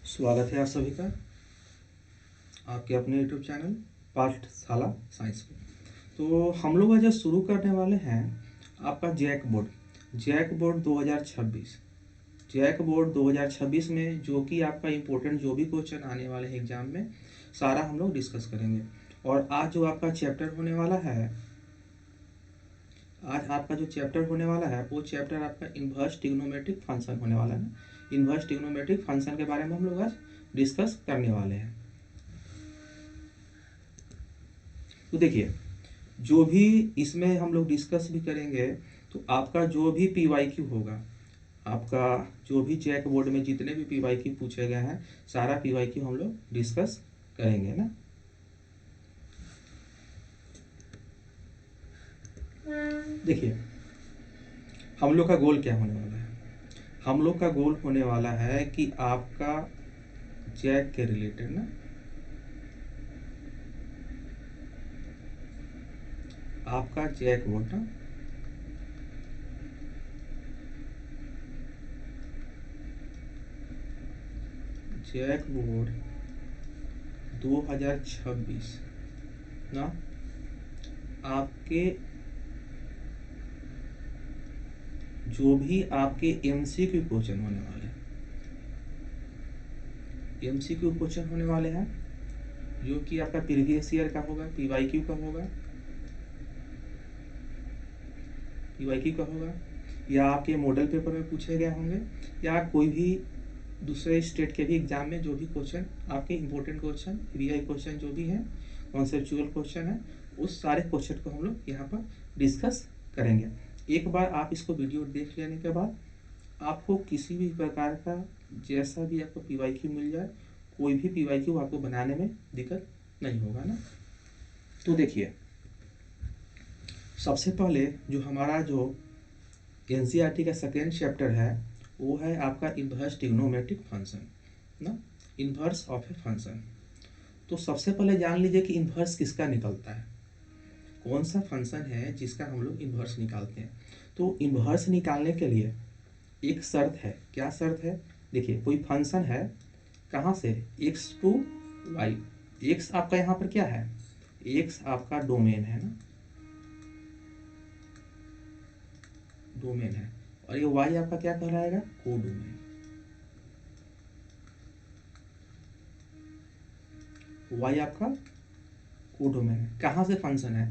स्वागत है आप सभी का आपके अपने यूट्यूब चैनल पाठशाला साइंस में। तो हम लोग आज शुरू करने वाले हैं आपका जैक बोर्ड 2026। जैक बोर्ड 2026 में जो कि आपका इम्पोर्टेंट जो भी क्वेश्चन आने वाले हैं एग्जाम में सारा हम लोग डिस्कस करेंगे। और आज जो आपका चैप्टर होने वाला है वो चैप्टर आपका इन्वर्स ट्रिग्नोमेट्रिक फंक्शन होने वाला है। इन्वर्स ट्रिग्नोमेट्रिक फंक्शन के बारे में हम लोग आज डिस्कस करने वाले हैं। तो देखिए, जो भी इसमें हम लोग डिस्कस भी करेंगे तो आपका जो भी PYQ होगा, आपका जो भी जैक बोर्ड में जितने भी PYQ पूछे गए हैं सारा PYQ हम लोग डिस्कस करेंगे ना। देखिए, हम लोग का गोल क्या होने वाला है? हम लोग का गोल होने वाला है कि आपका जैक के रिलेटेड ना आपका जैक बोर्ड ना जैक बोर्ड 2026 ना आपके जो भी आपके MCQ क्वेश्चन होने वाले हैं, MCQ क्वेश्चन होने वाले हैं जो कि आपका प्रीवियस ईयर का होगा, PYQ का होगा, या आपके मॉडल पेपर में पूछे गए होंगे, या कोई भी दूसरे स्टेट के भी एग्जाम में जो भी क्वेश्चन आपके इम्पोर्टेंट क्वेश्चन VI क्वेश्चन जो भी हैं, कॉन्सेप्चुअल क्वेश्चन है, उस सारे क्वेश्चन को हम लोग यहाँ पर डिस्कस करेंगे। एक बार आप इसको वीडियो देख लेने के बाद आपको किसी भी प्रकार का जैसा भी आपको PYQ मिल जाए, कोई भी PYQ आपको बनाने में दिक्कत नहीं होगा ना। तो देखिए, सबसे पहले जो हमारा जो NCERT का सेकेंड चैप्टर है वो है आपका इन्वर्स ट्रिग्नोमेट्रिक फंक्शन ना, इन्वर्स ऑफ ए फंक्शन। तो सबसे पहले जान लीजिए कि इन्वर्स किसका निकलता है, कौन सा फंक्शन है जिसका हम लोग इन्वर्स निकालते हैं। तो इन्वर्स निकालने के लिए एक शर्त है। क्या शर्त है? देखिए, कोई फंक्शन है कहाँ से, x to y। x आपका यहाँ पर क्या है, x आपका डोमेन है ना, डोमेन है, और ये y आपका क्या कहलाएगा, कोडोमेन। y आपका कोडोमेन है। कहाँ से फंक्शन है,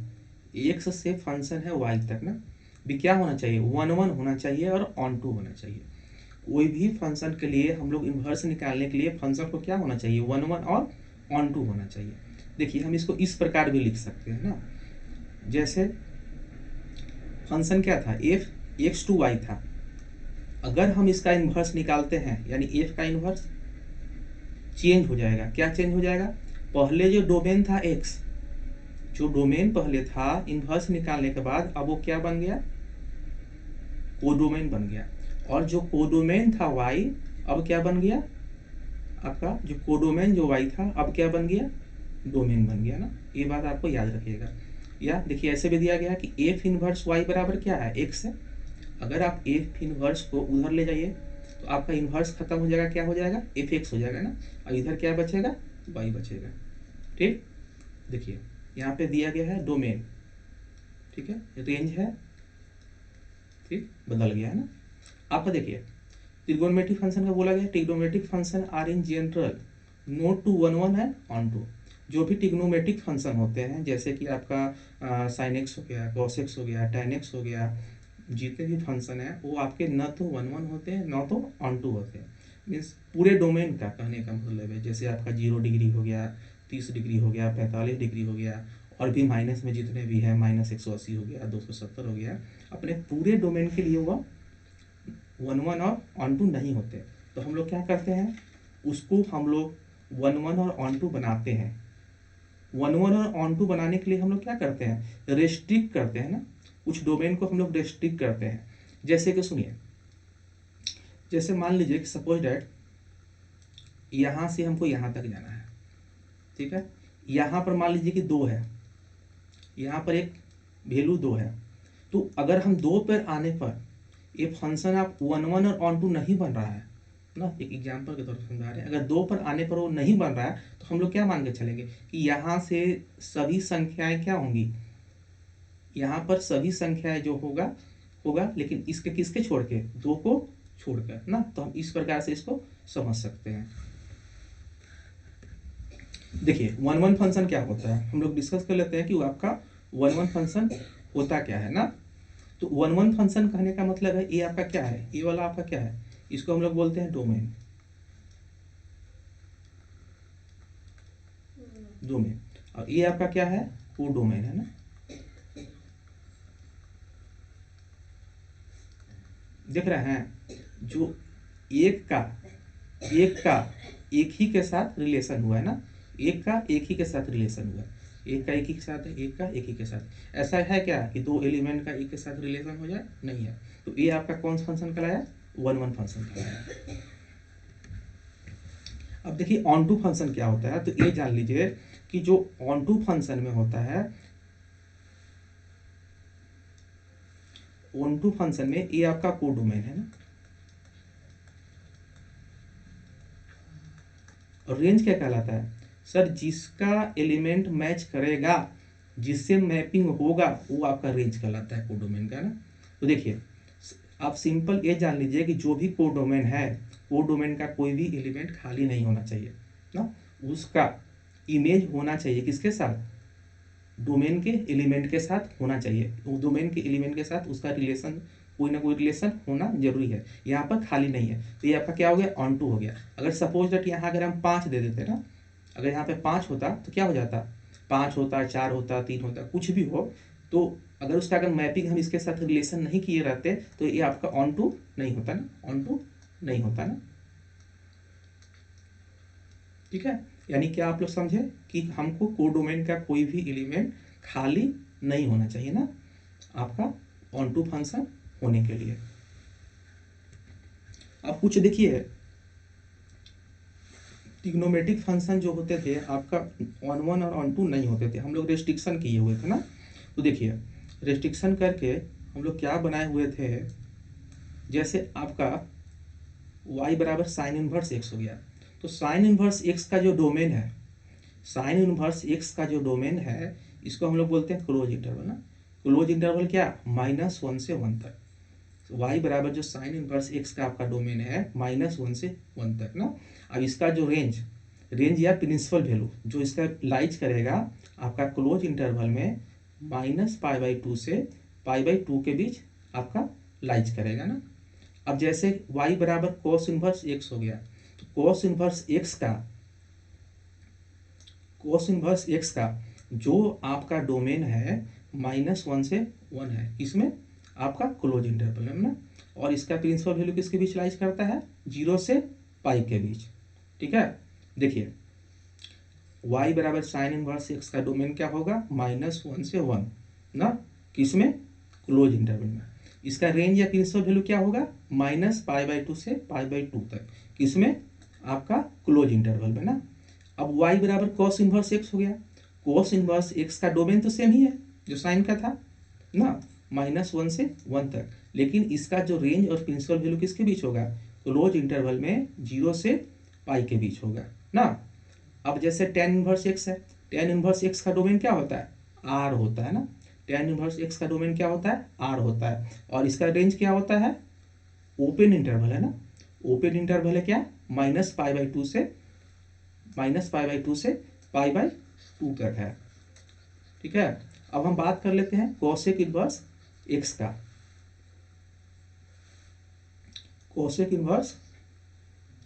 x से फंक्शन है y तक ना। भी क्या होना चाहिए, 1 होना चाहिए और ऑन टू होना चाहिए। कोई भी फंक्शन के लिए हम लोग इन्वर्स निकालने के लिए फंक्शन को क्या होना चाहिए, 1 और ऑन टू होना चाहिए। देखिए, हम इसको इस प्रकार भी लिख सकते हैं ना, जैसे फंक्शन क्या था, x to y था। अगर हम इसका इन्वर्स निकालते हैं यानी f का इन्वर्स चेंज हो जाएगा। क्या चेंज हो जाएगा, पहले जो डोमेन था x, जो डोमेन पहले था इन्वर्स निकालने के बाद अब वो क्या बन गया, कोडोमेन बन गया। और जो कोडोमेन था y अब क्या बन गया, आपका जो कोडोमेन जो y था अब क्या बन गया, डोमेन बन गया ना। ये बात आपको याद रखिएगा। या देखिए, ऐसे भी दिया गया कि f इनवर्स y बराबर क्या है, x है। अगर आप f इनवर्स को उधर ले जाइए तो आपका इनवर्स खत्म हो जाएगा, क्या हो जाएगा, fx हो जाएगा ना, और इधर क्या बचेगा, y बचेगा। ठीक, देखिए यहाँ पे दिया गया है डोमेन, ठीक है, रेंज है, ठीक, बदल गया है ना। आपका देखिए, ट्रिग्नोमेट्रिक फंक्शन का बोला गया, trigonometric function are in general not to 1 है ऑन टू। जो भी ट्रिग्नोमेट्रिक फंक्शन होते हैं जैसे कि आपका साइन एक्स हो गया, कॉस एक्स हो गया, टैन एक्स हो गया, जितने भी फंक्शन है वो आपके न तो 1 होते हैं न तो ऑन टू होते हैं। मीन्स पूरे डोमेन का कहने का मतलब है, जैसे आपका 0 डिग्री हो गया, 30 डिग्री हो गया, 45 डिग्री हो गया, और भी माइनस में जितने भी है, -180 हो गया, 270 हो गया, अपने पूरे डोमेन के लिए वो 1 और ऑन टू नहीं होते। तो हम लोग क्या करते हैं, उसको हम लोग 1 और ऑन टू बनाते हैं। 1 और ऑन टू बनाने के लिए हम लोग क्या करते हैं, रेस्ट्रिक्ट करते हैं ना, कुछ डोमेन को हम लोग रेस्ट्रिक्ट करते हैं। जैसे कि सुनिए, जैसे मान लीजिए कि सपोज डैट यहाँ से हमको यहाँ तक जाना है, ठीक है, यहाँ पर मान लीजिए कि 2 है, यहाँ पर एक वैल्यू 2 है। तो अगर हम 2 पर आने पर ये फंक्शन आप 1 और ऑन टू नहीं बन रहा है ना, एक एग्जाम्पल के तौर पर समझा रहे हैं। अगर 2 पर आने पर वो नहीं बन रहा है तो हम लोग क्या मान के चलेंगे कि यहाँ से सभी संख्याएं क्या होंगी, यहाँ पर सभी संख्याएं जो होगा होगा, लेकिन इसके किसके छोड़ के, 2 को छोड़कर ना। तो हम इस प्रकार से इसको समझ सकते हैं। देखिए 1 1 फंक्शन क्या होता है, हम लोग डिस्कस कर लेते हैं कि वो आपका 1 1 फंक्शन होता क्या है ना। तो 1 1 फंक्शन कहने का मतलब है, ये आपका क्या है, ये वाला आपका क्या है, इसको हम लोग बोलते हैं डोमेन। डोमेन, और ये आपका क्या है, वो डोमेन है ना। देख रहे हैं, जो एक का एक ही के साथ रिलेशन हुआ है ना, एक का एक ही के साथ रिलेशन हुआ है, एक का एक ही के साथ है, एक का एक ही के साथ। ऐसा है क्या कि 2 एलिमेंट का एक के साथ रिलेशन हो जाए, नहीं है। तो ये आपका कौन सा फंक्शन कहलाया, 1 1 फंक्शन कहलाया। अब देखिए ऑन टू फंक्शन क्या होता है, तो ये जान लीजिए कि जो ऑन टू फंक्शन में होता है, ऑन टू फंक्शन में ये आपका कोडोमेन है ना। और रेंज क्या कहलाता है, सर जिसका एलिमेंट मैच करेगा, जिससे मैपिंग होगा, वो आपका रेंज कहलाता है कोडोमेन का ना। तो देखिए आप सिंपल ये जान लीजिए कि जो भी कोडोमेन है, कोडोमेन का कोई भी एलिमेंट खाली नहीं होना चाहिए ना। उसका इमेज होना चाहिए किसके साथ, डोमेन के एलिमेंट के साथ होना चाहिए। वो डोमेन के एलिमेंट के साथ उसका रिलेशन, कोई ना कोई रिलेशन होना जरूरी है, यहाँ पर खाली नहीं है। तो ये आपका क्या हो गया, ऑन टू हो गया। अगर सपोज दैट यहाँ अगर हम 5 दे देते ना, अगर यहाँ पे 5 होता तो क्या हो जाता, 5 होता, 4 होता, 3 होता, कुछ भी हो, तो अगर उसका अगर मैपिंग हम इसके साथ रिलेशन नहीं किए रहते तो ये आपका ऑन टू नहीं होता ना, ऑन टू नहीं होता ना। ठीक है, यानी क्या आप लोग समझे कि हमको कोडोमेन का कोई भी एलिमेंट खाली नहीं होना चाहिए ना, आपका ऑन टू फंक्शन होने के लिए। अब कुछ देखिए ट्रिग्नोमेट्रिक फंक्शन जो होते थे आपका ऑन वन और ऑन टू नहीं होते थे, हम लोग रेस्ट्रिक्शन किए हुए थे ना। तो देखिए रेस्ट्रिक्शन करके हम लोग क्या बनाए हुए थे, जैसे आपका y बराबर साइन इनवर्स एक्स हो गया, तो साइन इनवर्स एक्स का जो डोमेन है, साइन इनवर्स एक्स का जो डोमेन है, इसको हम लोग बोलते हैं क्लोज इंटरवल ना। क्लोज इंटरवल क्या, -1 से 1 तक। तो y बराबर जो साइन इनवर्स एक्स का आपका डोमेन है -1 से 1 तक ना। अब इसका जो रेंज, रेंज या प्रिंसिपल वैल्यू जो इसका लाइज करेगा आपका क्लोज इंटरवल में -π/2 से π/2 के बीच आपका लाइज करेगा ना। अब जैसे y बराबर cos इनवर्स एक्स हो गया, तो cos इनवर्स एक्स का, cos इनवर्स एक्स का जो आपका डोमेन है -1 से 1 है, इसमें आपका क्लोज इंटरवल है ना। और इसका प्रिंसिपल वैल्यू किसके बीच लाइज करता है, 0 से पाई के बीच। ठीक है, देखिए y बराबर साइन इनवर्स एक्स का डोमेन क्या होगा, -1 से 1 ना, किसमें, क्लोज इंटरवल में। इसका रेंज या प्रिंसिपल वैल्यू क्या होगा, -π/2 से π/2 तक, किसमें, आपका क्लोज इंटरवल में ना। अब y बराबर cos इनवर्स एक्स हो गया, cos इनवर्स एक्स का डोमेन तो सेम ही है जो साइन का था ना, -1 से 1 तक, लेकिन इसका जो रेंज और प्रिंसिपल वैल्यू किसके बीच होगा, क्लोज इंटरवल में 0 से पाई के बीच होगा ना। अब जैसे tan इनवर्स एक्स है, tan इनवर्स एक्स का डोमेन क्या होता है, r होता है ना। tan इनवर्स एक्स का डोमेन क्या होता है, r होता है, और इसका रेंज क्या होता है, ओपन इंटरवल है ना। ओपन इंटरवल है क्या, -π/2 से π/2 तक है। ठीक है, अब हम बात कर लेते हैं कोसेक इनवर्स एक्स का। कोसेक इनवर्स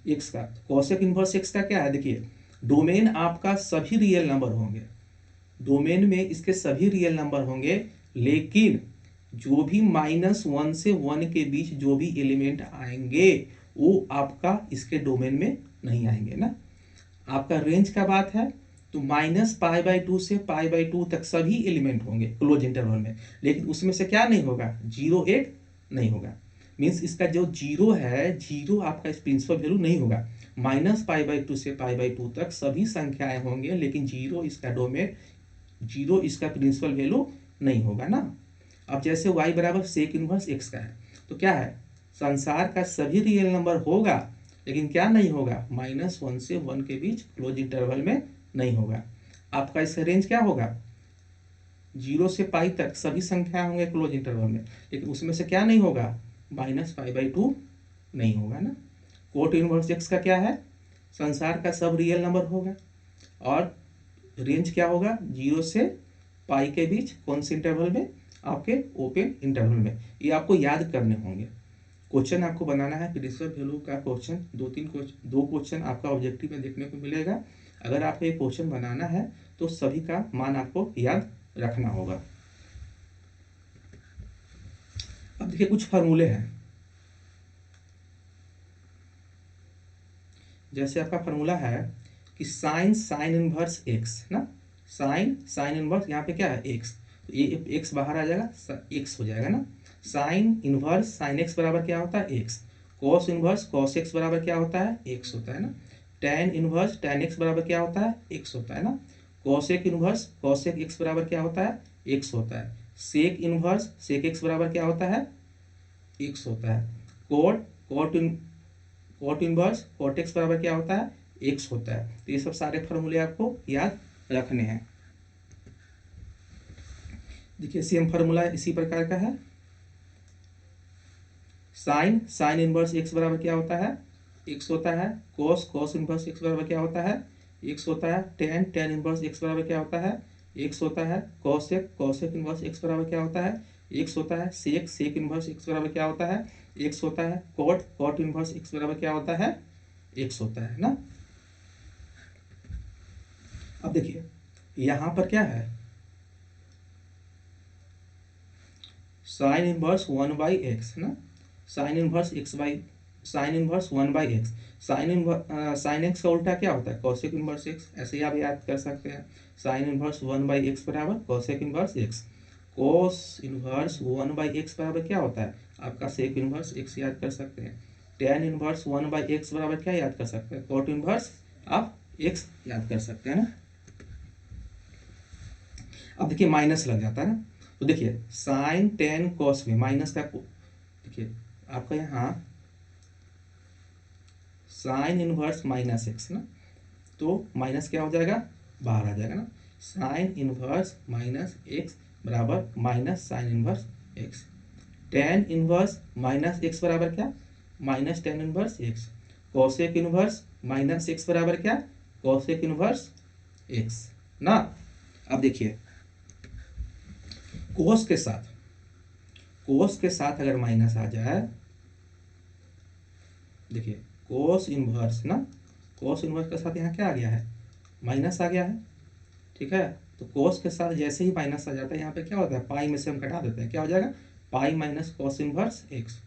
एक्स का, कोसेक इनवर्स एक्स का क्या है, देखिए डोमेन आपका सभी रियल नंबर होंगे, डोमेन में इसके सभी रियल नंबर होंगे, लेकिन जो भी -1 से 1 के बीच जो भी एलिमेंट आएंगे वो आपका इसके डोमेन में नहीं आएंगे ना। आपका रेंज का बात है तो -π/2 से π/2 तक सभी एलिमेंट होंगे क्लोज इंटरवल में, लेकिन उसमें से क्या नहीं होगा, 0 1 नहीं होगा। मीन्स इसका जो 0 है, 0 आपका इस प्रिंसिपल वैल्यू नहीं होगा। -π/2 से π/2 तक सभी संख्याएं होंगे, लेकिन 0 इसका डोमेन, 0 इसका प्रिंसिपल वैल्यू नहीं होगा ना। अब जैसे y बराबर सेक इनवर्स एक्स का है, तो क्या है, संसार का सभी रियल नंबर होगा, लेकिन क्या नहीं होगा, -1 से 1 के बीच क्लोज इंटरवल में नहीं होगा। आपका इसका रेंज क्या होगा, 0 से पाई तक सभी संख्या होंगे क्लोज इंटरवल में, लेकिन उसमें से क्या नहीं होगा, -π/2 नहीं होगा ना। कोट इनवर्स एक्स का क्या है, संसार का सब रियल नंबर होगा, और रेंज क्या होगा, 0 से पाई के बीच कौन से इंटरवल में, आपके ओपन इंटरवल में। ये आपको याद करने होंगे। क्वेश्चन आपको बनाना है प्रिंसिपल वैल्यू का क्वेश्चन, दो क्वेश्चन आपका ऑब्जेक्टिव में देखने को मिलेगा। अगर आपको ये क्वेश्चन बनाना है तो सभी का मान आपको याद रखना होगा। अब देखिए कुछ फार्मूले हैं, जैसे आपका फार्मूला है कि साइन इनवर्स एक्स ना, साइन इनवर्स यहाँ पे क्या है एक्स, तो ये एक्स बाहर आ जाएगा, एक्स हो जाएगा ना। साइन इनवर्स साइन एक्स बराबर क्या होता है x, cos inverse cos x बराबर क्या होता है एक्स होता है ना। टैन इनवर्स टैन एक्स बराबर क्या होता है एक्स होता है ना। कॉसेक इनवर्स कॉसेक एक्स बराबर क्या होता है एक्स होता है। सेक इनवर्स सेक एक्स बराबर क्या होता है एक्स होता है। Cot cot inverse cot x बराबर क्या होता है एक्स होता है। तो ये सब सारे फॉर्मूले आपको याद रखने हैं। देखिए सेम फार्मूला इसी प्रकार का है, साइन इनवर्स एक्स बराबर क्या होता है एक्स होता है। कॉस इनवर्स एक्स बराबर क्या होता है एक्स होता है। टेन इनवर्स एक्स बराबर क्या होता है एक्स होता है। कॉसेक इनवर्स एक्स बराबर क्या होता है एक्स होता है। सेक इनवर्स एक्स बराबर क्या होता है एक्स होता है। कॉट इनवर्स एक्स बराबर क्या होता है एक्स होता है ना। अब देखिए यहां पर क्या है, साइन इनवर्स 1/x ना, sine inverse 1/x। Sine x का उल्टा क्या होता है कॉसेक इनवर्स एक्स, ऐसे ही आप याद कर सकते हैं। साइन इनवर्स 1/x बराबर cosec inverse x. Cos inverse 1/x बराबर क्या होता है आपका सेक इनवर्स एक्स याद कर सकते हैं। टेन इनवर्स 1/x बराबर क्या याद कर सकते हैं कॉट इनवर्स आप एक्स याद कर सकते हैं ना। अब देखिए माइनस लग जाता है ना, तो देखिए साइन टेन कॉस में माइनस का, देखिए आपका यहाँ साइन इनवर्स -x ना, तो माइनस क्या हो जाएगा बाहर आ जाएगा ना। साइन इनवर्स -x बराबर minus sine inverse x। Tan inverse -x बराबर क्या -tan inverse x। Cosec inverse -x बराबर क्या कॉसेक इनवर्स x ना। अब देखिए कोस के साथ अगर माइनस आ जाए, देखिए कोस इनवर्स ना, कोस इनवर्स के साथ यहाँ क्या आ गया है माइनस आ गया है, ठीक है। तो कोस के साथ जैसे ही माइनस आ जाता है यहाँ पे क्या होता है पाई में से हम घटा देते हैं, क्या हो जाएगा pi minus cos inverse x.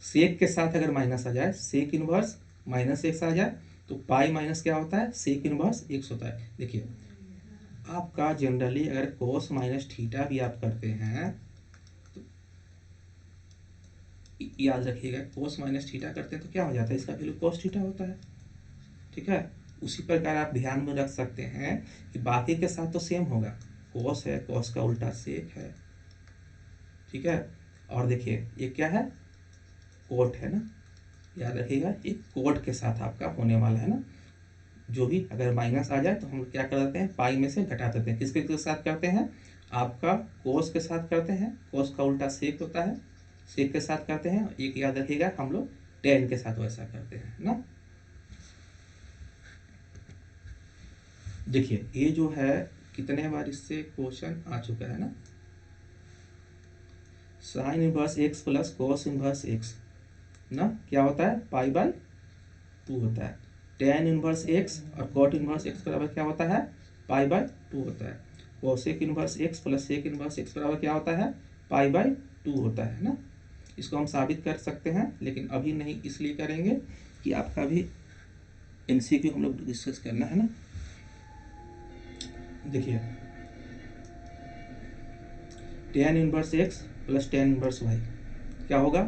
Sec के साथ अगर माइनस आ जाए, सेक इनवर्स -x आ जाए, तो पाई माइनस क्या होता है सेक इनवर्स एक्स होता है। देखिए आपका जनरली अगर कोस माइनस थीटा भी आप करते हैं तो याद रखिएगा कोस माइनस थीटा करते हैं तो क्या हो जाता है इसका वैल्यू कोस थीटा होता है, ठीक है। उसी प्रकार आप ध्यान में रख सकते हैं कि बाकी के साथ तो सेम होगा, कोस है कोस का उल्टा सेक है, ठीक है। और देखिए ये क्या है कोट है ना, याद रखिएगा एक कोट के साथ आपका होने वाला है ना। जो भी अगर माइनस आ जाए तो हम क्या कर देते हैं पाई में से घटा देते हैं, किसके साथ करते हैं आपका कोस के साथ करते हैं, कोस का उल्टा सेक होता है, सेक के साथ करते हैं। एक याद रखिएगा हम लोग टेन के साथ वैसा करते हैं ना। देखिए ये जो है कितने बार इससे क्वेश्चन आ चुका है ना, sine inverse x plus cos inverse x ना क्या होता है π/2 होता है। टेन इनवर्स एक्स और कॉट इनवर्स एक्स बराबर क्या होता है π/2 होता है। Cosec inverse x plus sec inverse x बराबर क्या होता है π/2 होता है ना। इसको हम साबित कर सकते हैं लेकिन अभी नहीं, इसलिए करेंगे कि आपका भी MCQ हम लोग डिस्कस करना है ना। देखिए tan inverse x plus tan inverse y क्या होगा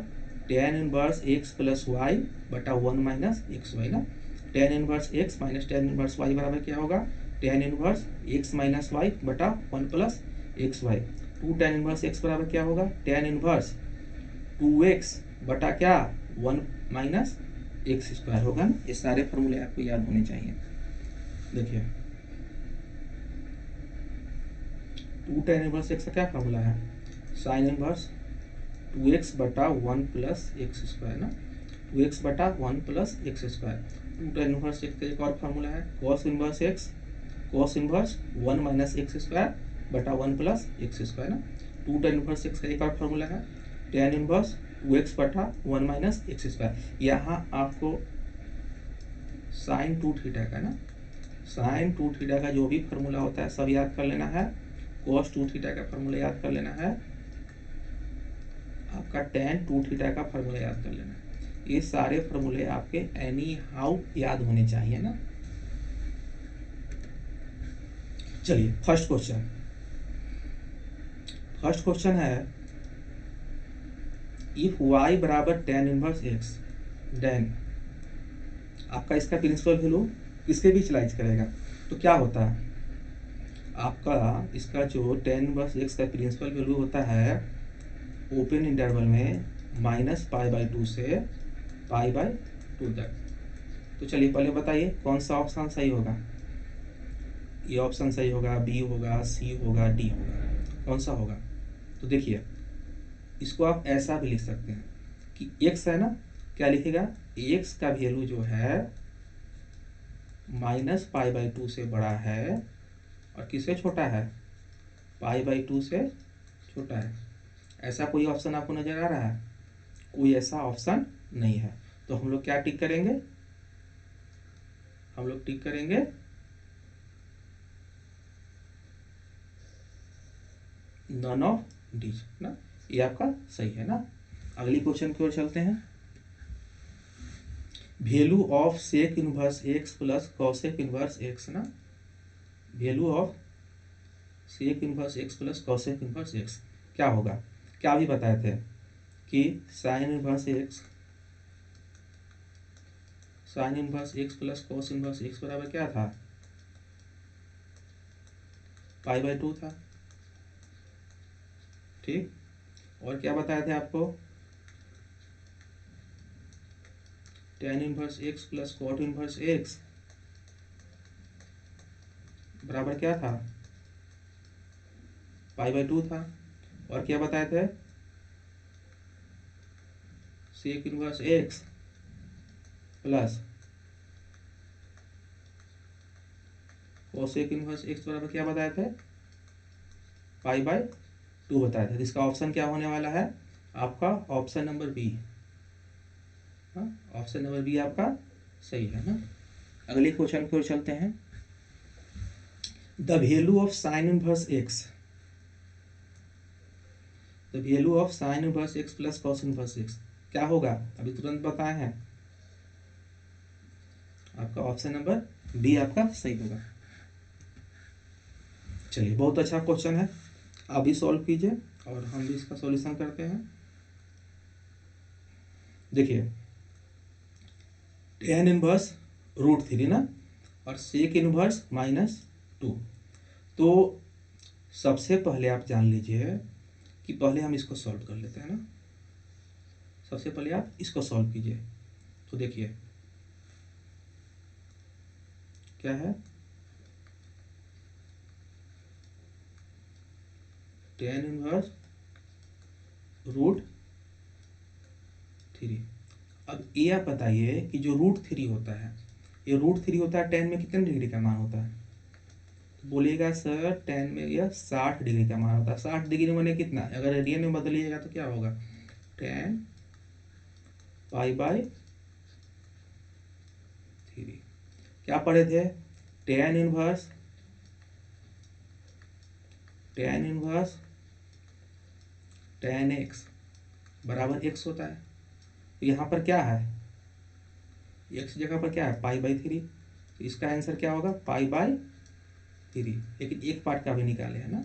tan inverse x plus y बटा 1 माइनस एक्स वाई ना। Tan inverse x minus tan inverse y बराबर क्या होगा tan inverse x minus y बटा 1 plus x y. Two tan inverse x बराबर क्या होगा टेन इनवर्स 2x बटा क्या 1 माइनस एक्स स्क्वायर होगा ना। ये सारे फॉर्मूले आपको याद होने चाहिए। देखिए 2 tan इनवर्स एक्स का क्या फॉर्मूला है, साइन इनवर्स 2x बटा 1 प्लस एक्स स्क्वायर ना, 2x बटा 1 plus x square. 2 tan inverse x का एक और फार्मूला है cos inverse x, cos inverse 1 minus x square बटा 1 प्लस एक्स स्क्वायर ना। 2 tan इनवर्स एक्स का एक और फार्मूला है tan इनवर्स 2x बटा 1 माइनस एक्स स्क्वायर। यहाँ आपको साइन 2 थीटा का ना, साइन 2 थीटा का जो भी फार्मूला होता है सब याद कर लेना है, कॉस 2 थीटा का फार्मूला याद कर लेना है, आपका tan 2 थीटा का फार्मूला याद कर लेना है। ये सारे फार्मूले आपके एनी हाउ याद होने चाहिए ना। चलिए फर्स्ट क्वेश्चन, फर्स्ट क्वेश्चन है इफ y बराबर tan इनवर्स x देन आपका इसका प्रिंसिपल वैल्यू किसके बीच लाइज करेगा, तो क्या होता है आपका इसका जो tan इनवर्स x का प्रिंसिपल वैल्यू होता है ओपन इंटरवल में -π/2 से π/2 तक। तो चलिए पहले बताइए कौन सा ऑप्शन सही होगा, ये ऑप्शन सही होगा, बी होगा, सी होगा, डी होगा, कौन सा होगा। तो देखिए इसको आप ऐसा भी लिख सकते हैं कि x है ना, क्या लिखेगा, x का वैल्यू जो है -π/2 से बड़ा है और किससे छोटा है, π/2 से छोटा है। ऐसा कोई ऑप्शन आपको नजर आ रहा है, कोई ऐसा ऑप्शन नहीं है। तो हम लोग क्या टिक करेंगे, हम लोग टिक करेंगे नन ऑफ डीज ना, ये आपका सही है ना। अगली क्वेश्चन की ओर चलते हैं। Value of sec inverse x plus cosec inverse x ना, value of sec inverse x plus cosec inverse x क्या होगा, क्या अभी बताए थे कि sine inverse x, sine inverse x plus cos inverse x बराबर क्या था, π/2 था, ठीक। और क्या बताए थे आपको, tan inverse x plus cot inverse x बराबर क्या था, π/2 था। और क्या बताए थे, sec inverse x plus cosec inverse x बराबर क्या बताए थे, π/2 बताए थे। इसका ऑप्शन क्या होने वाला है आपका, option number B, option number B आपका सही है ना। अगले क्वेश्चन की ओर चलते हैं। The value of sine inverse x, the value of sine inverse x plus cos inverse x क्या होगा, अभी तुरंत बताए हैं, आपका ऑप्शन नंबर बी आपका सही होगा। चलिए बहुत अच्छा क्वेश्चन है, आप भी सॉल्व कीजिए और हम भी इसका सॉल्यूशन करते हैं। देखिए tan इनवर्स √3 ना और सेक इनवर्स -2, तो सबसे पहले आप जान लीजिए कि पहले हम इसको सॉल्व कर लेते हैं ना, सबसे पहले आप इसको सॉल्व कीजिए। तो देखिए क्या है, tan इनवर्स √3। अब ये आप बताइए कि जो √3 होता है, ये √3 होता है tan में कितने डिग्री का मान होता है, तो बोलिएगा सर tan में यह 60 डिग्री का मान होता है। 60 डिग्री मैंने कितना, अगर रेडियन में बदलिएगा तो क्या होगा, tan π/3। क्या पढ़े थे, tan inverse, tan inverse tan x बराबर x होता है। तो यहाँ पर क्या है, x जगह पर क्या है π/3, तो इसका आंसर क्या होगा π/3। लेकिन एक पार्ट का भी निकाले है ना,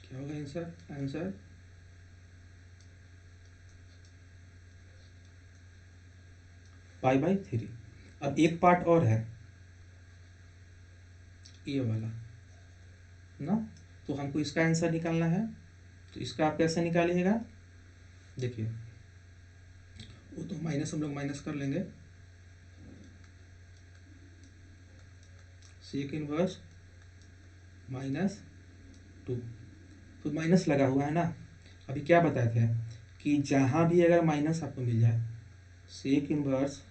क्या होगा आंसर, आंसर π/3। अब एक पार्ट और है, ये वाला ना। तो हमको इसका आंसर निकालना है, तो इसका आप कैसे निकालिएगा, देखिए वो तो माइनस हम लोग माइनस कर लेंगे, सेक इनवर्स माइनस 2, तो माइनस लगा हुआ है ना। अभी क्या बताए थे कि जहाँ भी अगर माइनस आपको मिल जाए, सेक इनवर्स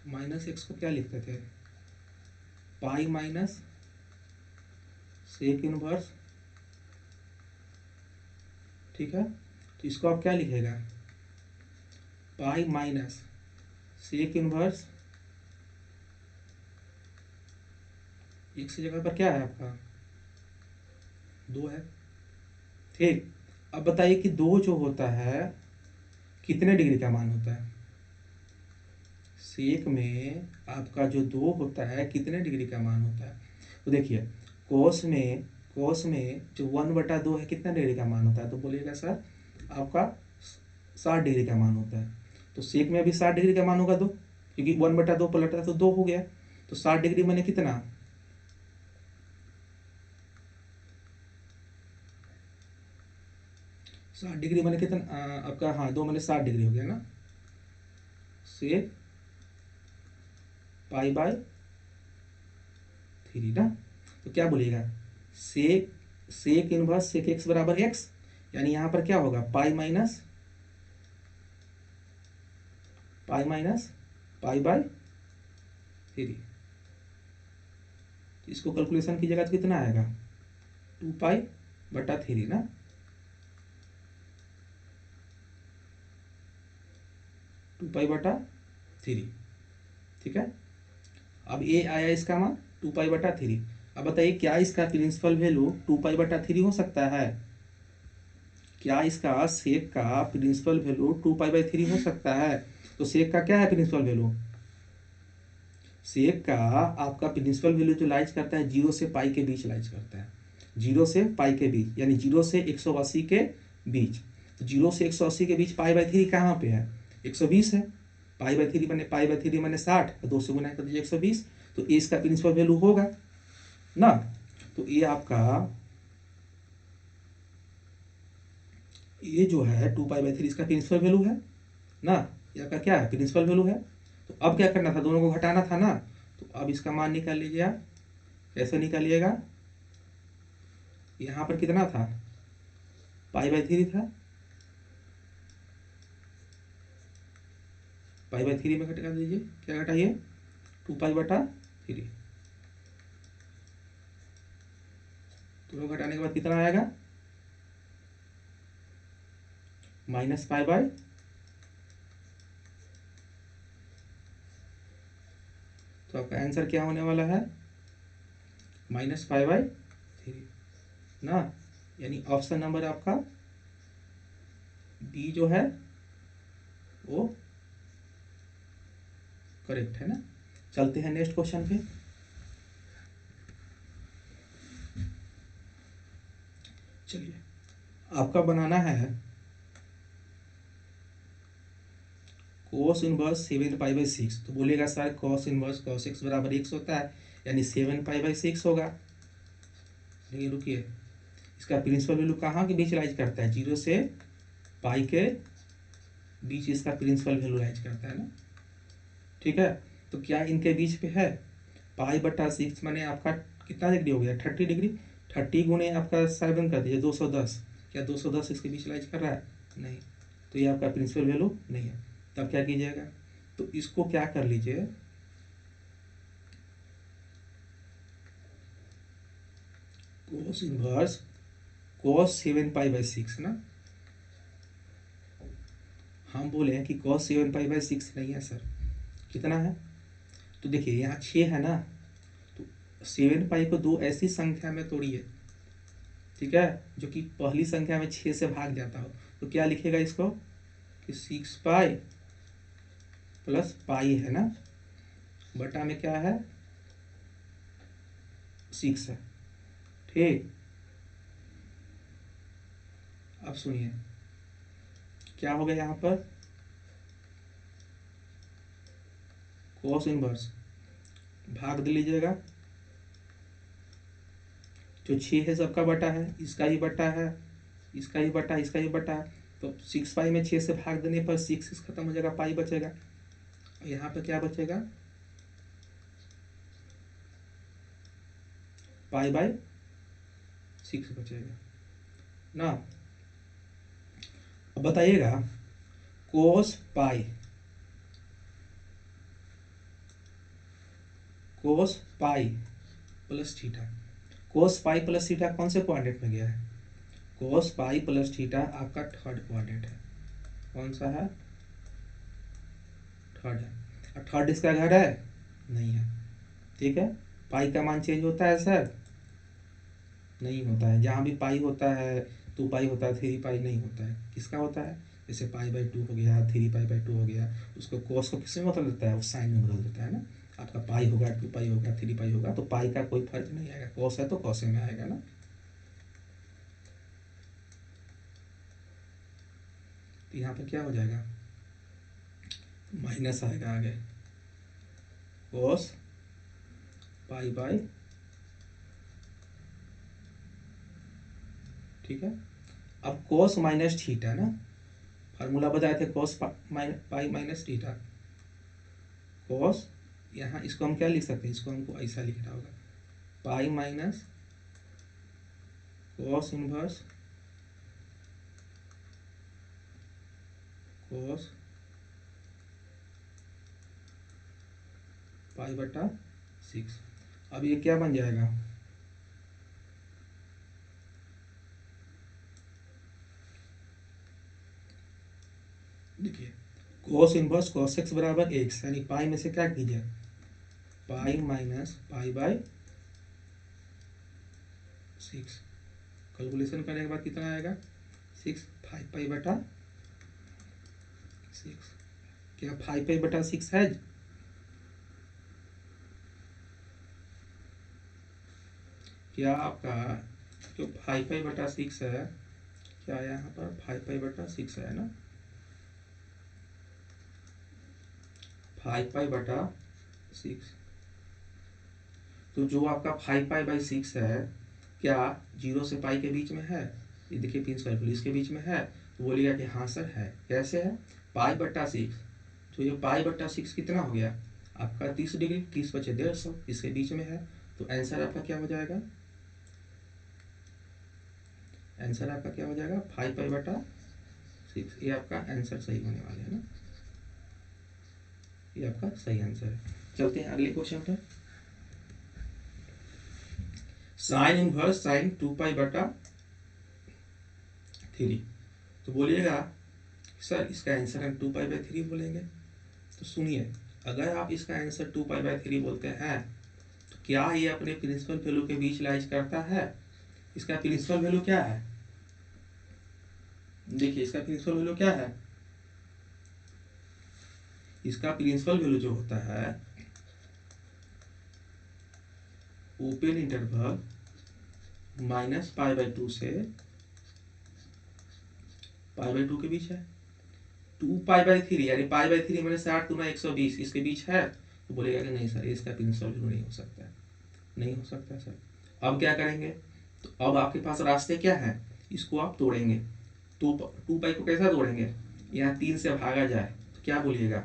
माइनस एक्स को क्या लिखते थे, पाई माइनस सेक इनवर्स, ठीक है। तो इसको आप क्या लिखेगा, pi minus sec inverse, x की जगह पर क्या है आपका 2 है, ठीक। अब बताइए कि 2 जो होता है कितने डिग्री का मान होता है, सेक में आपका जो 2 होता है कितने डिग्री का मान होता है। तो देखिए कोस में जो 1/2 है कितना डिग्री का मान होता है, तो बोलिएगा सर आपका 60 डिग्री का मान होता है। तो सेक में भी 60 डिग्री का मान होगा 2, क्योंकि 1/2 पलटा तो 2 हो गया, तो 60 डिग्री मैंने कितना, 60 डिग्री मैंने कितना आपका, हाँ 2 मैंने 60 डिग्री हो गया ना, सेक पाई बाय 3 ना। तो क्या बोलिएगा, सेक सेक इनवर्स सेक एक्स बराबर एक्स, यानी यहाँ पर क्या होगा पाई माइनस पाई बाय 3। तो इसको कैलकुलेशन कीजिएगा तो कितना आएगा 2 पाई/3 ना, 2 पाई/3, ठीक है। अब ये आया इसका मान 2 पाई/3। अब बताइए क्या इसका प्रिंसिपल वैल्यू 2 पाई/3 हो सकता है, क्या इसका सेक का प्रिंसिपल वैल्यू 2 पाई/3 हो सकता है। तो सेक का क्या है प्रिंसिपल वैल्यू, सेक का आपका प्रिंसिपल वैल्यू जो लाइज करता है 0 से पाई के बीच लाइज करता है, 0 से पाई के बीच, यानी 0 से 180 के बीच। तो 0 से 180 के बीच पाई/3 कहाँ पे है, 120 है। पाई/3 मैंने 60, 2 से गुना कर दीजिए 120, तो ये इसका प्रिंसिपल वैल्यू होगा ना। तो ये आपका ये जो है 2 पाई/3 इसका प्रिंसिपल वैल्यू है ना, ये आपका क्या है प्रिंसिपल वैल्यू है। तो अब क्या करना था, दोनों को घटाना था ना। तो अब इसका मान निकाल लीजिए आप, कैसे निकालिएगा, यहाँ पर कितना था पाई/3 था, पाई/3 में घटा दीजिए, क्या घटाइए 2 पाई/3, दोनों घटाने के बाद कितना आएगा -पाई/, तो आपका आंसर क्या होने वाला है -पाई/3 ना, यानी ऑप्शन नंबर आपका बी जो है वो करेक्ट है ना। चलते हैं नेक्स्ट क्वेश्चन पे। चलिए आपका बनाना है कोस इनवर्स 7 पाई/6। तो बोलेगा sir cos inverse cos x बराबर x होता है, यानी 7 पाई/6 होगा। लेकिन रुकिए, इसका प्रिंसिपल वैल्यू कहाँ के बीच राइज करता है, 0 से पाई के बीच इसका प्रिंसिपल वैल्यू राइज करता है ना, ठीक है। तो क्या इनके बीच पे है, पाई/6 मैंने आपका कितना डिग्री हो गया 30 डिग्री, 30 गुने आपका 7 कर दीजिए 210, क्या 210 इसके बीच राइज कर रहा है, नहीं। तो ये आपका प्रिंसिपल वैल्यू नहीं है, तब क्या कीजिएगा, तो इसको क्या कर लीजिए, कोस इनवर्स कॉस 7 पाई/6 ना। हम बोले हैं कि कॉस 7 पाई/6 नहीं है सर, कितना है, तो देखिए यहाँ 6 है ना, तो 7 पाई को 2 ऐसी संख्या में तोड़िए, ठीक है, जो कि पहली संख्या में 6 से भाग जाता हो। तो क्या लिखेगा इसको कि 6 पाई प्लस पाई है ना, बटा में क्या है 6 है, ठीक। अब सुनिए क्या हो गया यहाँ पर, कॉस इनवर्स भाग दे लीजिएगा, जो 6 है सबका बटा है, इसका ही बटा है, इसका ही बटा, इसका ही बटा है। तो 6 पाई में 6 से भाग देने पर 6 खत्म हो जाएगा, पाई बचेगा। यहाँ पे क्या बचेगा, पाई बाय 6 बचेगा ना। अब बताइएगा, कोस पाई, कोस पाई प्लस थीटा, कोस पाई प्लस थीटा कौन से क्वाड्रेंट में गया है? कोस पाई प्लस थीटा आपका थर्ड क्वाड्रेंट है। कौन सा है? थर्ड है। और थर्ड इसका घर है? नहीं है। ठीक है, पाई का मान चेंज होता है सर? नहीं होता है। जहाँ भी पाई होता है, 2 पाई होता है, 3 पाई नहीं होता है। किसका होता है? जैसे पाई बाई 2 हो गया, 3 पाई बाई 2 हो गया, उसको कोस को किस में बदल देता है? वो साइन में बदल देता है ना। आपका पाई होगा, 2 पाई होगा, 3 पाई होगा, तो पाई का कोई फर्क नहीं आएगा। कॉस है तो कॉसे में आएगा ना। तो यहाँ पर क्या हो जाएगा, माइनस आएगा आगे, कॉस पाई बाई, ठीक है। अब कॉस माइनस थीटा ना, फार्मूला बताए थे, cos pi minus theta. Cos, यहाँ इसको हम क्या लिख सकते हैं? इसको हमको ऐसा लिखना होगा, पाई minus cos inverse cos pi बटा 6। अब ये क्या बन जाएगा, देखिए, कॉस इनवर्स कॉस एक्स बराबर एक्स, यानी पाई में से क्या कीजिए, pi minus pi by 6। Calculation करने के बाद कितना आएगा, 6, 5 पाई बटा 6। क्या 5 पाई बटा 6 है? क्या आपका जो 5 पाई बटा 6 है, क्या यहाँ पर 5 पाई बटा 6 है ना, 5 पाई बटा 6। तो जो आपका 5 पाई बाई 6 है, क्या 0 से पाई के बीच में है? ये देखिए 3 इसके बीच में है, तो बोलिएगा कि हाँ सर है। कैसे है? पाई बटा 6, तो ये पाई बटा 6 कितना हो गया आपका, 30 डिग्री, 30 बचे 150, इसके बीच में है। तो आंसर आपका क्या हो जाएगा, आंसर आपका क्या हो जाएगा, 5 पाई बटा 6। ये आपका आंसर सही होने वाला है ना, ये आपका सही आंसर है। चलते हैं अगले क्वेश्चन पर। साइन इनवर्स साइन 2 पाई बटा 3। तो बोलिएगा सर इसका आंसर हम 2 पाई बाई 3 बोलेंगे। तो सुनिए, अगर आप इसका आंसर 2 पाई बाई 3 बोलते हैं, तो क्या ये अपने प्रिंसिपल वैल्यू के बीच लाइज करता है? इसका प्रिंसिपल वैल्यू क्या है? देखिए इसका प्रिंसिपल वैल्यू क्या है, इसका प्रिंसिपल वैल्यू जो होता है, open interval minus pi by 2 से पाई बाई 2 के बीच है। 2 पाई बाई 3 यानी पाई बाई 3 मैंने 60 गुना 120 इसके बीच है। तो बोलेगा कि नहीं सर इसका प्रिंसिपल वैल्यू नहीं हो सकता है, नहीं हो सकता सर। अब क्या करेंगे, तो अब आपके पास रास्ते क्या है, इसको आप तोड़ेंगे। तो 2 पाई को कैसा तोड़ेंगे, यहाँ 3 से भागा जाए तो क्या बोलिएगा,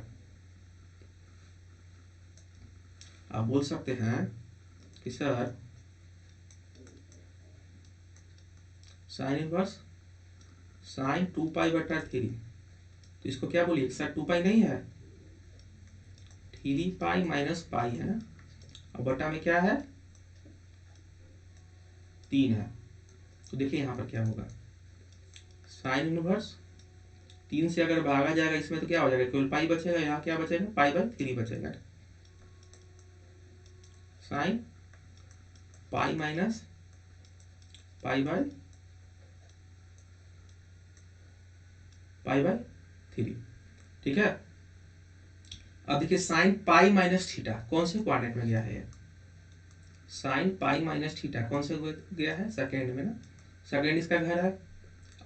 आप बोल सकते हैं कि सर साइन इनवर्स साइन 2 पाई बटा 3, तो इसको क्या बोलिए सर, 2 पाई नहीं है, 3 पाई माइनस पाई है ना, और बटा में क्या है, 3 है। तो देखिए यहाँ पर क्या होगा, साइन इनवर्स 3 से अगर भागा जाएगा इसमें तो क्या हो जाएगा, केवल पाई बचेगा, यहाँ क्या बचेगा, पाई बाई 3 बचेगा। Sine pi minus pi by 3, ठीक है। अब देखिए साइन पाई माइनस थीटा कौन से क्वाड्रेंट में गया है, साइन पाई माइनस थीटा कौन से गया है, सेकेंड में ना, सेकेंड इसका घर है।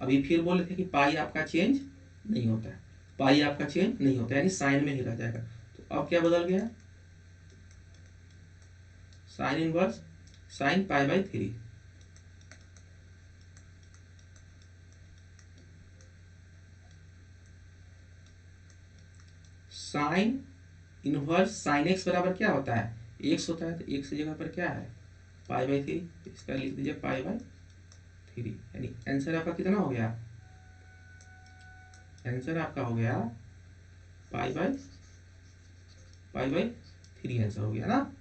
अभी फिर बोले थे कि पाई आपका चेंज नहीं होता है, पाई आपका चेंज नहीं होता है, यानी साइन में ही रह जाएगा। तो अब क्या बदल गया, sine inverse sine pi by 3, sine inverse sine x बराबर क्या होता है, एक्स होता है, तो एक्स की जगह पर क्या है पाई बाई 3, इसका लिख दीजिए पाई बाई 3, यानी आंसर आपका कितना हो गया, आंसर आपका हो गया पाई बाई 3 आंसर हो गया ना।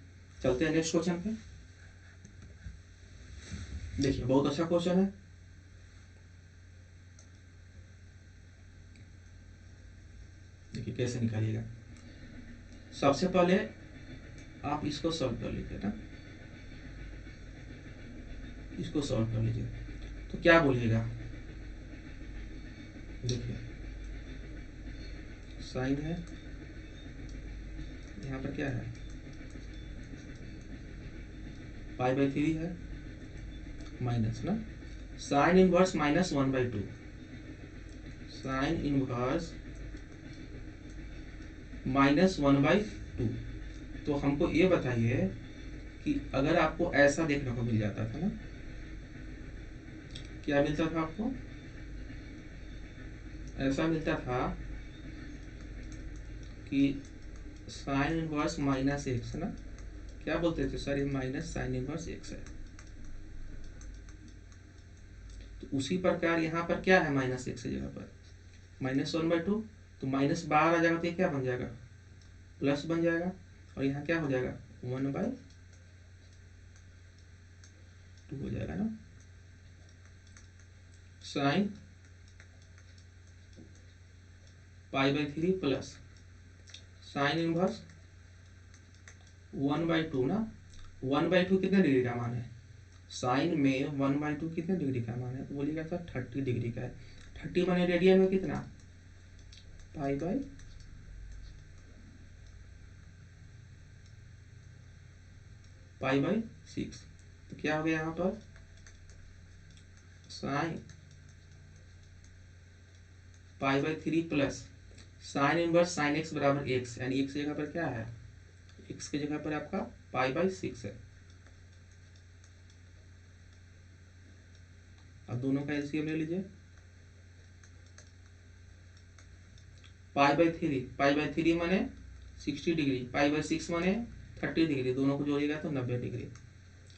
चलते हैं नेक्स्ट क्वेश्चन पे। देखिए बहुत अच्छा क्वेश्चन है। देखिए कैसे निकालिएगा। सबसे पहले आप इसको सॉल्व कर लीजिए ना, इसको सॉल्व कर लीजिए तो क्या बोलिएगा। देखिए साइन है, यहाँ पर क्या है पाई बाई 3 है, माइनस ना sine inverse minus 1/2, sine inverse minus 1/2। तो हमको ये बताइए कि अगर आपको ऐसा देखने को मिल जाता था ना, क्या मिलता था आपको, ऐसा मिलता था कि साइन इनवर्स माइनस एक्स ना, क्या बोलते थे सर ये माइनस साइन इनवर्स एक्स है, तो उसी प्रकार यहाँ पर क्या है माइनस एक्स की जगह पर -1/2, तो माइनस बाहर आ जाएगा तो ये क्या बन जाएगा प्लस बन जाएगा, और यहाँ क्या हो जाएगा 1/2 हो जाएगा ना। Sine pi by 3 plus sine inverse 1/2 ना, 1/2 कितने डिग्री का मान है, साइन में 1/2 कितने डिग्री का मान है, तो बोलिएगा सर 30 डिग्री का है। 30 माने रेडियन में कितना पाई बाई 6, तो क्या हो गया यहाँ पर sine pi by 3 plus sine inverse sine x बराबर एक्स, यानी एक्स की जगह पर क्या है, एक्स की जगह पर आपका पाई बाई 6 है। अब दोनों का एलसीएम ले लीजिए, पाई बाई 3 माने 60 डिग्री, पाई बाई 6 माने 30 डिग्री, दोनों को जोड़िएगा तो 90 डिग्री।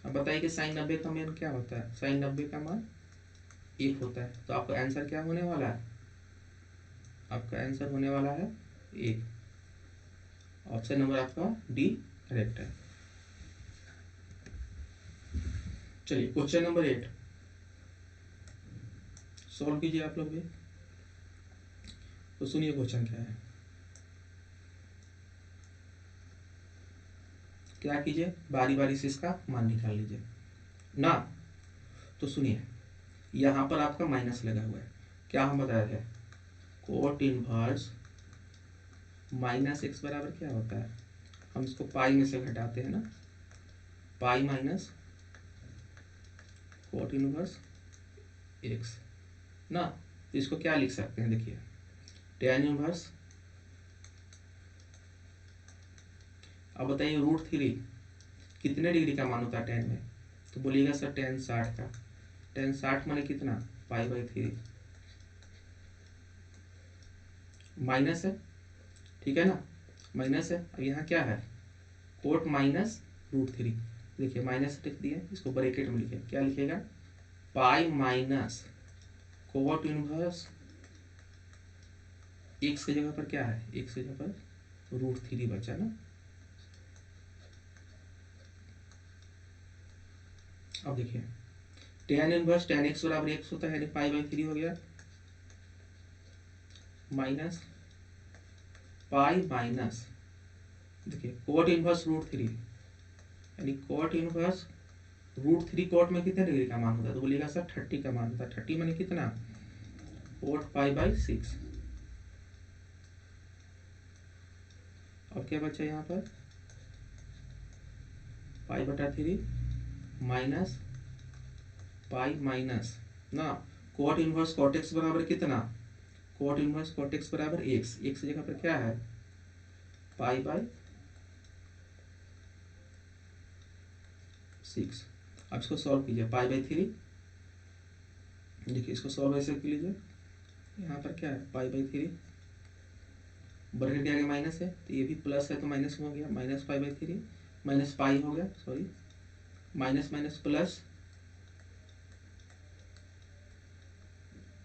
अब बताइए कि साइन 90 का मान क्या होता है, साइन 90 का मान 1 होता है, तो आपका आंसर क्या होने वाला है, आपका आंसर होने वाला है 1। ऑप्शन नंबर आपका डी करेक्ट है। चलिए क्वेश्चन नंबर 8 सॉल्व कीजिए आप लोग भी। तो सुनिए क्वेश्चन क्या है, क्या कीजिए बारी बारी से इसका मान निकाल लीजिए ना। तो सुनिए यहाँ पर आपका माइनस लगा हुआ है, क्या हम बताए थे कोट इनवर्स माइनस एक्स बराबर क्या होता है, हम इसको पाई में से घटाते हैं ना, pi minus cot inverse x ना, तो इसको क्या लिख सकते हैं, देखिए टेन इनवर्स, अब बताइए √3 कितने डिग्री का मान होता है टेन में, तो बोलिएगा सर टेन 60 का, टेन 60 माने कितना पाई बाई 3 माइनस है, ठीक है ना, माइनस है। अब यहाँ क्या है कोट माइनस √3, देखिए माइनस लिख दिए, इसको ब्रैकेट में लिखे, क्या लिखेगा pi minus cot inverse x की जगह पर क्या है, एक्स की जगह पर √3 बचा ना। अब देखिए टेन इनवर्स टेन एक्स बराबर एक्स होता है, यानी पाई बाई 3 हो गया, माइनस पाई माइनस देखिए कोट इनवर्स √3, यानी कोट इनवर्स √3 कोट में कितने डिग्री का मान होता है, तो बोलिएगा सर 30 का मान होता है, 30 माने कितना कोट पाई बाई 6। अब क्या बचा यहाँ पर पाई बटा 3 माइनस पाई माइनस ना कोट इनवर्स कोट एक्स बराबर कितना, कोट इनवर्स कोट एक्स बराबर एक्स, एक्स जगह पर क्या है पाई बाई 6। अब इसको सॉल्व कीजिए, पाई बाई 3। देखिए इसको सॉल्व ऐसे कर लीजिए, यहाँ पर क्या है पाई बाई 3, ब्रैकेट के आगे माइनस है तो ये भी प्लस है तो माइनस हो गया, minus pi by 3 minus pi हो गया, sorry minus minus plus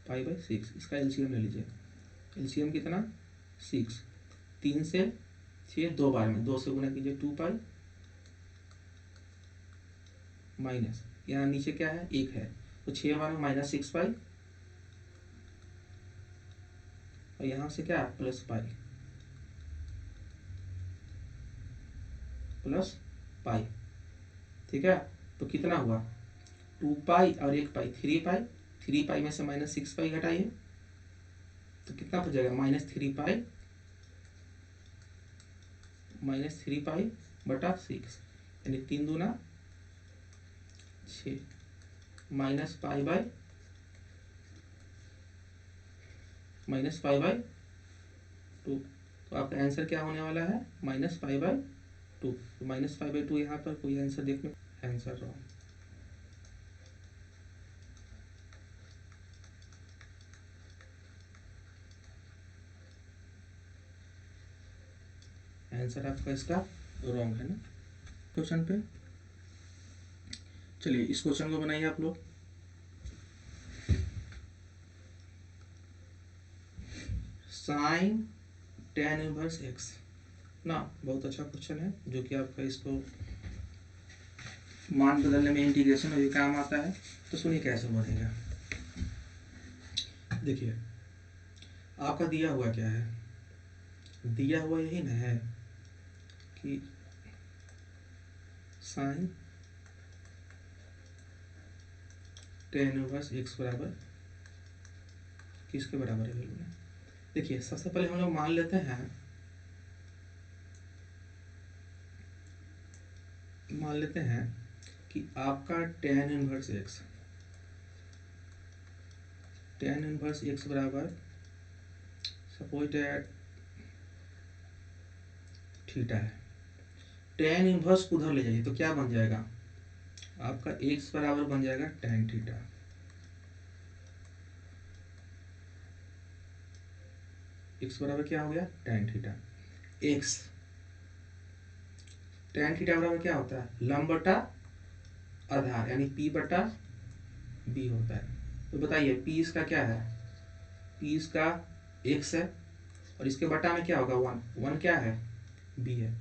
pi by 6। इसका एलसीएम ले लीजिए, एलसीएम कितना 6, 3 से 6 दो बार में 2 से गुना कीजिए 2 पाई माइनस यहाँ नीचे क्या है 1 है तो 6 बार में माइनस 6 पाई और यहाँ से क्या प्लस पाई प्लस पाई। ठीक है तो कितना हुआ 2 पाई और 1 पाई 3 पाई, 3 पाई में से माइनस 6 पाई घटाइए तो कितना बचेगा माइनस 3 पाई बटा 6 यानी 3 दूना 6 माइनस पाई बाई 2। तो आपका आंसर क्या होने वाला है माइनस पाई बाई 2। तो माइनस पाई बाई 2 यहाँ पर कोई आंसर देखने, आंसर रॉन्ग। आंसर आपका इसका रॉन्ग है ना क्वेश्चन पे। चलिए इस क्वेश्चन को बनाइए आप लोग। साइन tan इनवर्स x ना, बहुत अच्छा क्वेश्चन है जो कि आपका इसको मान बदलने में इंटीग्रेशन में भी काम आता है। तो सुनिए कैसे बनेगा। देखिए आपका दिया हुआ क्या है, दिया हुआ यही ना है कि साइन tan इनवर्स x बराबर किसके बराबर है वैल्यू। देखिए सबसे पहले हम लोग मान लेते हैं, कि आपका tan इनवर्स x बराबर सपोज दैट थीटा है। tan इनवर्स उधर ले जाइए तो क्या बन जाएगा आपका x बराबर बन जाएगा tan थीटा। x बराबर क्या हो गया tan theta. x tan theta बराबर क्या होता है लंब बटा आधार यानी p बटा b होता है। तो बताइए p इसका क्या है, p इसका x है और इसके बटा में क्या होगा 1, 1 क्या है b है।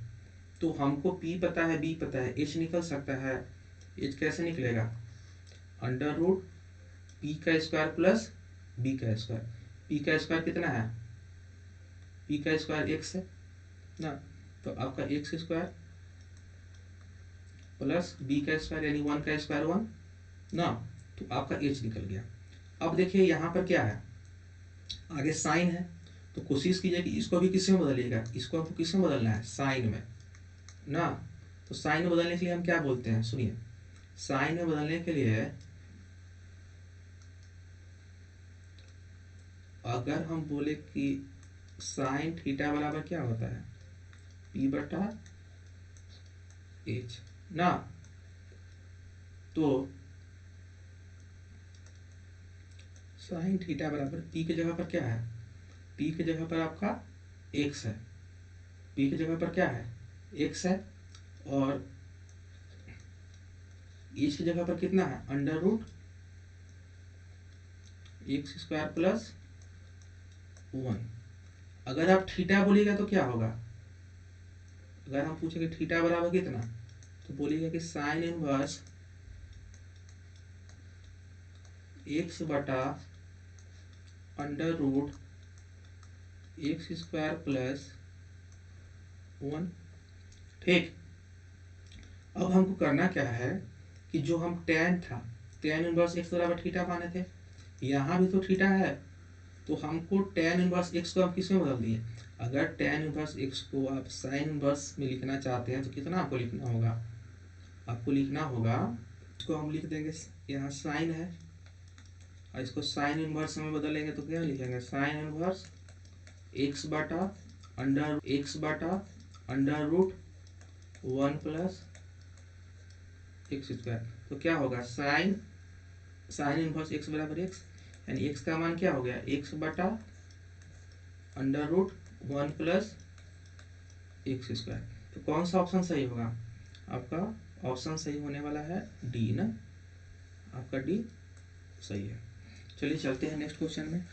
तो हमको p पता है b पता है, h निकल सकता है। h कैसे निकलेगा अंडर रूट p का स्क्वायर प्लस b का स्क्वायर। p का स्क्वायर कितना है, p का स्क्वायर x है ना, तो आपका x स्क्वायर प्लस b का स्क्वायर यानी 1 का स्क्वायर 1 ना, तो आपका h निकल गया। अब देखिए यहाँ पर क्या है आगे साइन है, तो कोशिश कीजिए कि इसको भी किसमें बदलिएगा, इसको आपको किसमें बदलना है साइन में ना। तो साइन में बदलने के लिए हम क्या बोलते हैं सुनिए, साइन में बदलने के लिए अगर हम बोले कि साइन थीटा बराबर क्या होता है p बटा h ना, तो साइन थीटा बराबर p की जगह पर क्या है, p की जगह पर आपका x है, p की जगह पर क्या है x है और h की जगह पर कितना है under root x square plus 1। अगर आप थीटा बोलिएगा तो क्या होगा, अगर हम पूछेंगे थीटा बराबर कितना तो बोलिएगा कि साइन इनवर्स एक्स बटा under root x square plus 1। ठीक, अब हमको करना क्या है कि जो हम tan था tan इनवर्स एक्स बराबर थीटा माने थे, यहाँ भी तो थीटा है तो हमको tan इनवर्स x को आप किसमें बदल दिए। अगर tan इनवर्स x को आप sin इनवर्स में लिखना चाहते हैं तो कितना आपको लिखना होगा, आपको लिखना होगा इसको हम लिख देंगे यहाँ sin है और इसको sin इनवर्स में बदलेंगे तो क्या लिखेंगे sin इनवर्स x बटा under root 1 plus x square. तो क्या होगा, साइन साइन इनवर्स एक्स बराबर एक्स, यानी एक्स का मान क्या हो गया, एक्स बटा under root 1 plus x square. तो कौन सा ऑप्शन सही होगा आपका, ऑप्शन सही होने वाला है डी ना, आपका डी सही है। चलिए चलते हैं नेक्स्ट क्वेश्चन में।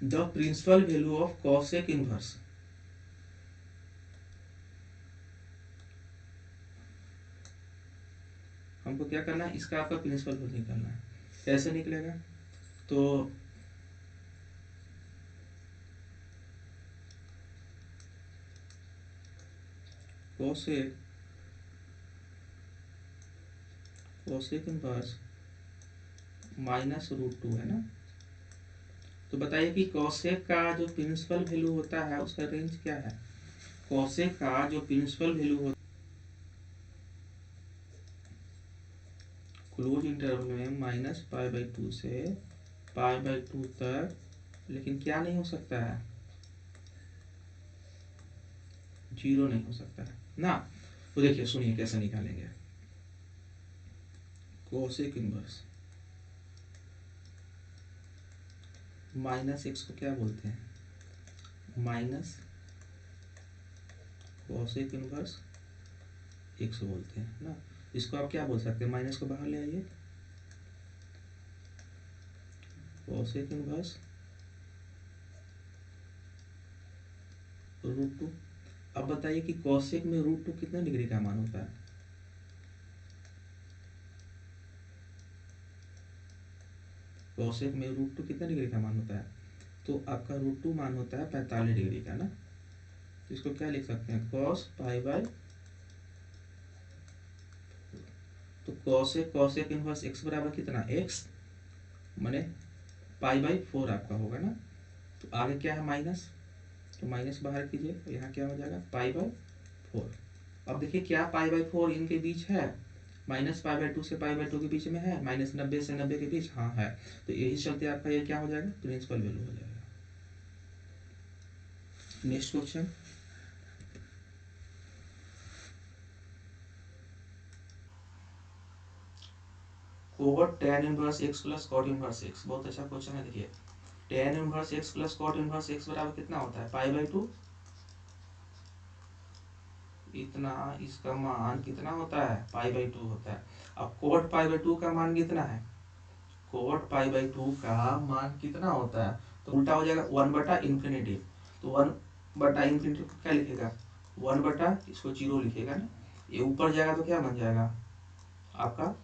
The principal value of cosec inverse. हमको क्या करना है, इसका आपका प्रिंसिपल वैल्यू निकालना है। कैसे निकलेगा, तो cosec cosec inverse minus root 2 है ना। तो बताइए कि कॉसेक का जो प्रिंसिपल वैल्यू होता है उसका रेंज क्या है। कॉसेक का जो प्रिंसिपल वैल्यू होता है क्लोज इंटरवल में -π/2 से π/2 तक, लेकिन क्या नहीं हो सकता है, जीरो नहीं हो सकता है ना। तो देखिए सुनिए कैसे निकालेंगे। कोसेक इनवर्स माइनस एक्स को क्या बोलते हैं, माइनस कोसेक इनवर्स एक्स बोलते हैं ना। इसको आप क्या बोल सकते हैं, माइनस को बाहर ले आइए, कोसेक इनवर्स √2। अब बताइए कि कोसेक में √2 कितने डिग्री का मान होता है। कोसेक में √2 कितने डिग्री का मान होता है, तो आपका √2 मान होता है 45 डिग्री का ना। तो इसको क्या लिख सकते हैं, cos π/, तो कोसेक इनवर्स x बराबर कितना, x माने π/4 आपका होगा ना। तो आगे क्या है माइनस, तो माइनस बाहर कीजिए, तो यहाँ क्या हो जाएगा π/4। अब देखिए क्या π/4 इनके बीच है, -π/2 से π/2 के बीच में है, -90 से 90 के बीच, हाँ है। तो यही चलते आपका ये क्या हो जाएगा, प्रिंसिपल वैल्यू हो जाएगा। Next question, cot tan inverse x plus cot inverse x, बहुत अच्छा क्वेश्चन है। देखिए tan inverse x plus cot inverse x बराबर कितना होता है, π/2 इतना, इसका मान कितना होता है, π/2 होता है। अब कोट π/2 का मान कितना है, कोट π/2 का मान कितना होता है, तो उल्टा हो जाएगा 1/∞। तो 1/∞ क्या लिखेगा, 1/ इसको 0 लिखेगा ना। ये ऊपर जाएगा तो क्या बन जाएगा आपका,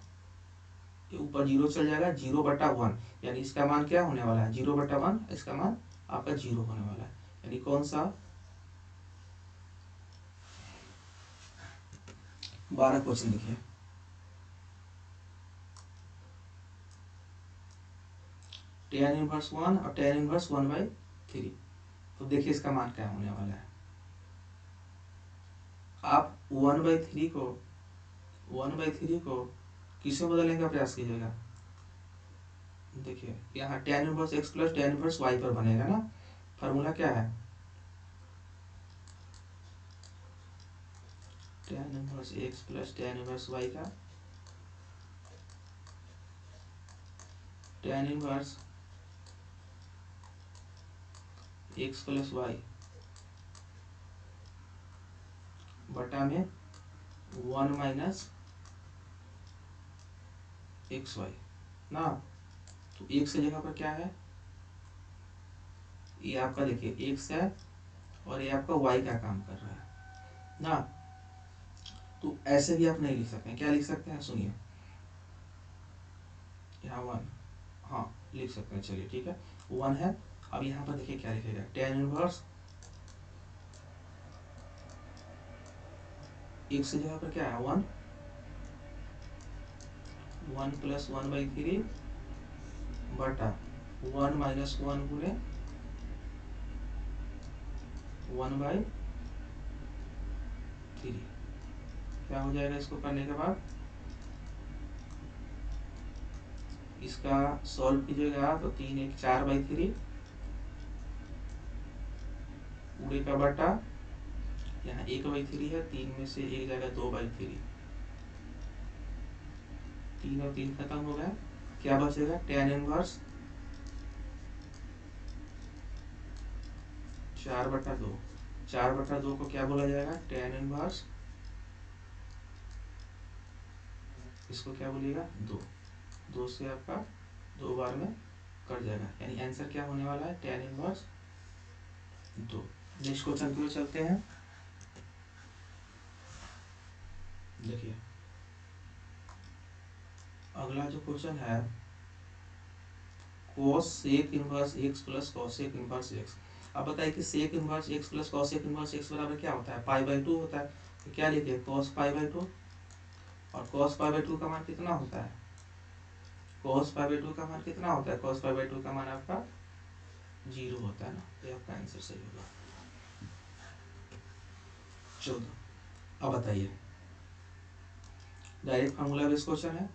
ये ऊपर 0 चल जाएगा, 0/1, यानी इसका मान क्या होने वाला है, 0/1, इसका मान आपका 0 होने वाला है। यानी कौन सा, 12 क्वेश्चन देखिए। tan इनवर्स 1 और tan इनवर्स 1/3, तो देखिए इसका मान क्या होने वाला है। आप 1/3 को किसमें बदलने का प्रयास कीजिएगा। देखिए यहाँ tan inverse x plus tan inverse y पर बनेगा ना। फार्मूला क्या है, tan inverse x plus tan inverse y का tan inverse x plus y बटा में 1 माइनस एक्स वाई ना। तो x की जगह पर क्या है, ये आपका देखिए x है और ये आपका y का काम कर रहा है ना। तो ऐसे भी आप नहीं लिख सकते हैं, क्या लिख सकते हैं, सुनिए यहाँ 1, हाँ लिख सकते हैं, चलिए ठीक है 1 है। अब यहाँ पर देखिए क्या लिखेगा, tan इनवर्स x की जगह पर क्या है 1 प्लस 1/3 बटा 1 माइनस 1 गुणे 1/3, क्या हो जाएगा इसको करने के बाद, इसका सॉल्व कीजिएगा तो 3 1 4/3 पूरे का बटा, यहाँ 1/3 है, 3 में से 1 जाएगा 2/3, 3 और 3 खत्म हो गया, क्या बचेगा tan इनवर्स 4/2। 4/2 को क्या बोला जाएगा, tan इनवर्स, इसको क्या बोलिएगा 2। 2 से आपका 2 बार में कट जाएगा, यानी आंसर क्या होने वाला है tan इनवर्स 2। नेक्स्ट क्वेश्चन की ओर चलते हैं। देखिए अगला जो क्वेश्चन है cos sec inverse x plus cos sec inverse x। अब बताइए कि sec inverse x plus cos sec inverse x बराबर क्या होता है, पाई/2 होता है। तो क्या लिखे cos पाई/2, और cos पाई/2 का मान कितना होता है, cos पाई/2 का मान कितना होता है, cos पाई/2 का मान आपका 0 होता है ना, तो आपका आंसर सही होगा 14। अब बताइए डायरेक्ट फार्मूला बेस्ड क्वेश्चन है,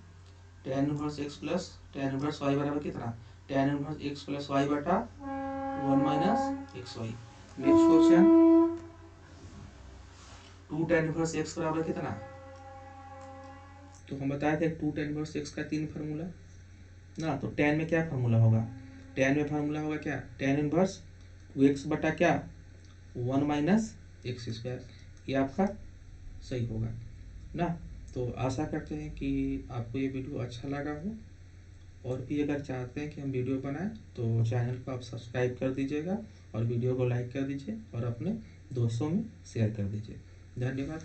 tan inverse x plus tan inverse y बराबर कितना, tan inverse x plus y बटा 1 minus x y. Next question 2 tan inverse x बराबर कितना, तो हम बताए थे 2 tan इनवर्स x का 3 फार्मूला ना, तो tan में क्या फार्मूला होगा, tan में फार्मूला होगा क्या, tan इनवर्स 2x बटा क्या 1 माइनस एक्स स्क्वायर, ये आपका सही होगा ना। तो आशा करते हैं कि आपको ये वीडियो अच्छा लगा हो, और भी अगर चाहते हैं कि हम वीडियो बनाएं तो चैनल को आप सब्सक्राइब कर दीजिएगा, और वीडियो को लाइक कर दीजिए, और अपने दोस्तों में शेयर कर दीजिए। धन्यवाद।